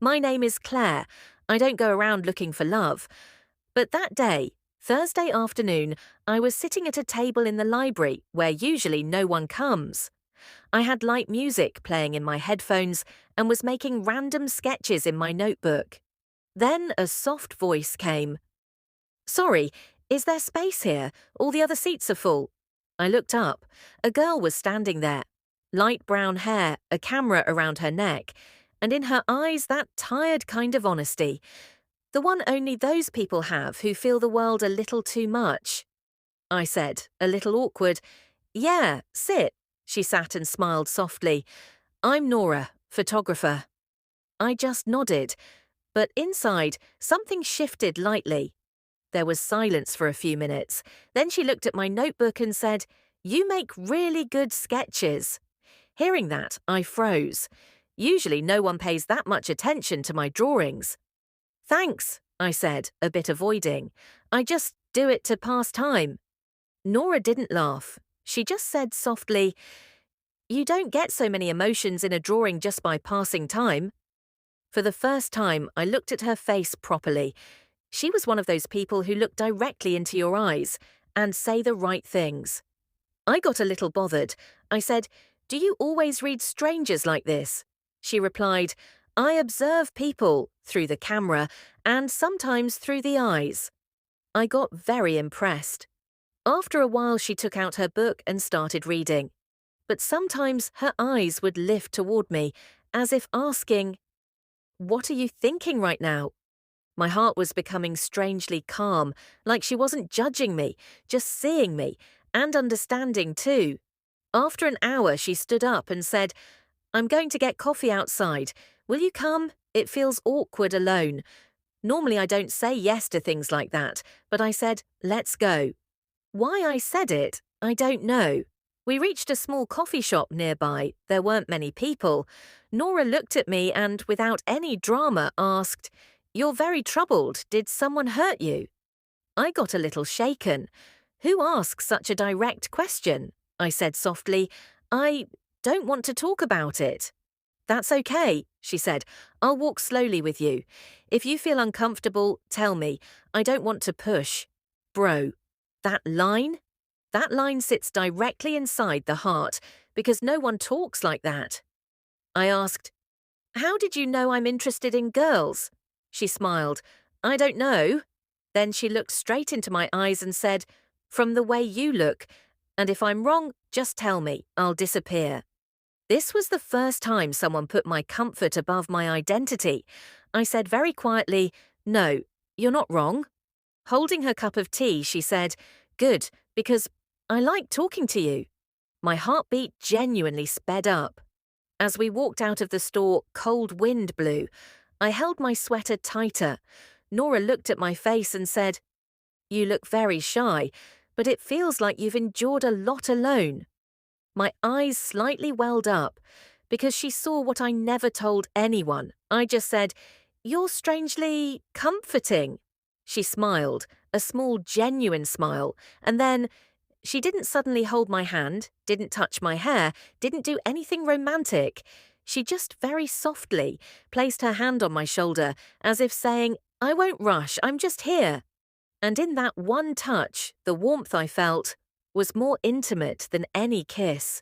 My name is Claire. I don't go around looking for love. But that day, Thursday afternoon, I was sitting at a table in the library where usually no one comes. I had light music playing in my headphones and was making random sketches in my notebook. Then a soft voice came. Sorry, is there space here? All the other seats are full. I looked up. A girl was standing there. Light brown hair, a camera around her neck, and in her eyes that tired kind of honesty. The one only those people have who feel the world a little too much. I said, a little awkward, Yeah, sit. She sat and smiled softly. I'm Nora, photographer. I just nodded, but inside, something shifted lightly. There was silence for a few minutes. Then she looked at my notebook and said, You make really good sketches. Hearing that, I froze. Usually no one pays that much attention to my drawings. Thanks, I said, a bit avoiding. I just do it to pass time. Nora didn't laugh. She just said softly, You don't get so many emotions in a drawing just by passing time. For the first time, I looked at her face properly. She was one of those people who look directly into your eyes and say the right things. I got a little bothered. I said, Do you always read strangers like this? She replied, I observe people through the camera and sometimes through the eyes. I got very impressed. After a while, she took out her book and started reading. But sometimes her eyes would lift toward me, as if asking, What are you thinking right now? My heart was becoming strangely calm, like she wasn't judging me, just seeing me, and understanding too. After an hour, she stood up and said, I'm going to get coffee outside. Will you come? It feels awkward alone. Normally I don't say yes to things like that, but I said, Let's go. Why I said it, I don't know. We reached a small coffee shop nearby. There weren't many people. Nora looked at me and, without any drama, asked, You're very troubled. Did someone hurt you? I got a little shaken. Who asks such a direct question? I said softly. I don't want to talk about it. That's okay, she said. I'll walk slowly with you. If you feel uncomfortable, tell me. I don't want to push. Bro, that line? That line sits directly inside the heart because no one talks like that. I asked, How did you know I'm interested in girls? She smiled. I don't know. Then she looked straight into my eyes and said, From the way you look, and if I'm wrong, just tell me. I'll disappear. This was the first time someone put my comfort above my identity. I said very quietly, No, you're not wrong. Holding her cup of tea, she said, Good, because I like talking to you. My heartbeat genuinely sped up. As we walked out of the store, cold wind blew. I held my sweater tighter. Nora looked at my face and said, You look very shy, but it feels like you've endured a lot alone. My eyes slightly welled up because she saw what I never told anyone. I just said, You're strangely comforting. She smiled, a small, genuine smile, and then she didn't suddenly hold my hand, didn't touch my hair, didn't do anything romantic. She just very softly placed her hand on my shoulder, as if saying, I won't rush, I'm just here. And in that one touch, the warmth I felt was more intimate than any kiss.